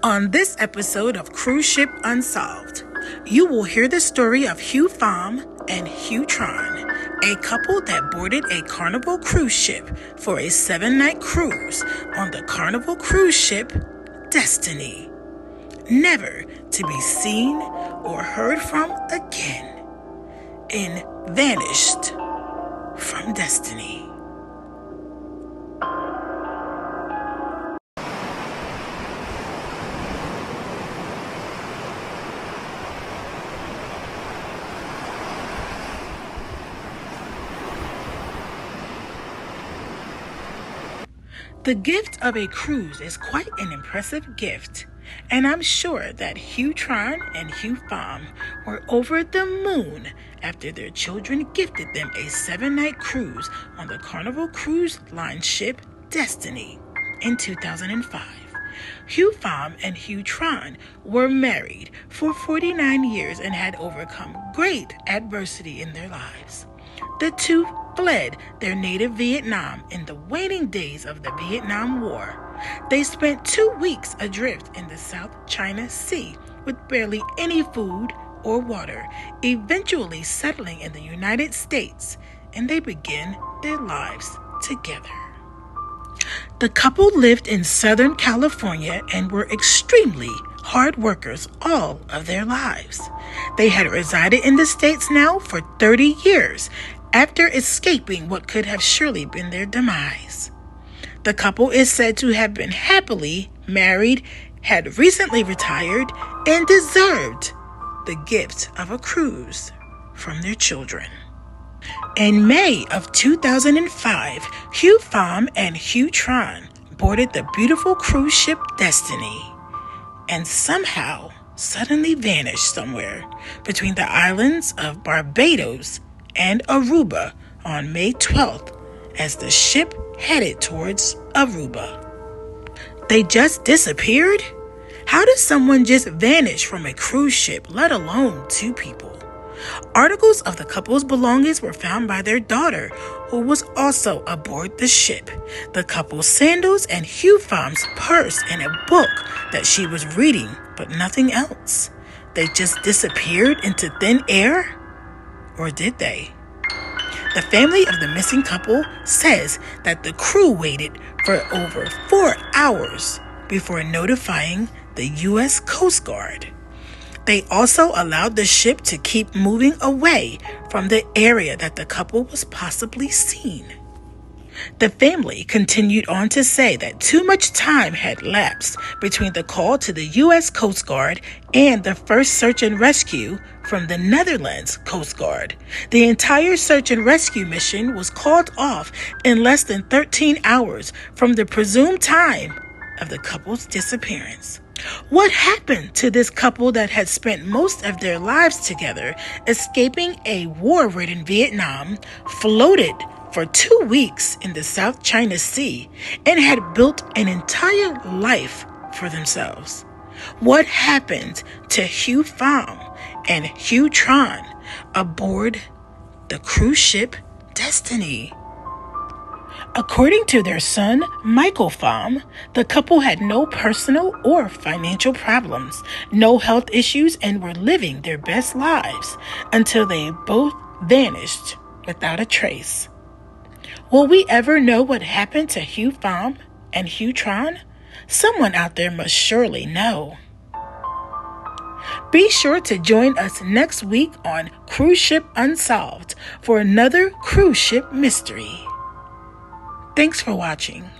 On this episode of Cruise Ship Unsolved, you will hear the story of Hugh Pham and Hugh Tron, a couple that boarded a Carnival cruise ship for a 7-night cruise on the Carnival cruise ship Destiny, never to be seen or heard from again, in Vanished from Destiny. The gift of a cruise is quite an impressive gift, and I'm sure that Hugh Tron and Hugh Pham were over the moon after their children gifted them a 7-night cruise on the Carnival Cruise Line ship Destiny in 2005. Hugh Pham and Hugh Tron were married for 49 years and had overcome great adversity in their lives. The two fled their native Vietnam in the waning days of the Vietnam War. They spent 2 weeks adrift in the South China Sea with barely any food or water, eventually settling in the United States, and they began their lives together. The couple lived in Southern California and were extremely hard workers all of their lives. They had resided in the States now for 30 years, after escaping what could have surely been their demise. The couple is said to have been happily married, had recently retired, and deserved the gift of a cruise from their children. In May of 2005, Hugh Pham and Hugh Tron boarded the beautiful cruise ship Destiny and somehow suddenly vanished somewhere between the islands of Barbados and Aruba on May 12th as the ship headed towards Aruba. They just disappeared? How does someone just vanish from a cruise ship, let alone 2 people? Articles of the couple's belongings were found by their daughter, who was also aboard the ship. The couple's sandals and Hugh Pham's purse and a book that she was reading, but nothing else. They just disappeared into thin air? Or did they? The family of the missing couple says that the crew waited for over 4 hours before notifying the U.S. Coast Guard. They also allowed the ship to keep moving away from the area that the couple was possibly seen. The family continued on to say that too much time had lapsed between the call to the U.S. Coast Guard and the first search and rescue from the Netherlands Coast Guard. The entire search and rescue mission was called off in less than 13 hours from the presumed time of the couple's disappearance. What happened to this couple that had spent most of their lives together, escaping a war-ridden Vietnam, floated for 2 weeks in the South China Sea, and had built an entire life for themselves? What happened to Hugh Pham and Hugh Tron aboard the cruise ship Destiny? According to their son, Michael Pham, the couple had no personal or financial problems, no health issues, and were living their best lives until they both vanished without a trace. Will we ever know what happened to Hugh Pham and Hugh Tron? Someone out there must surely know. Be sure to join us next week on Cruise Ship Unsolved for another cruise ship mystery. Thanks for watching.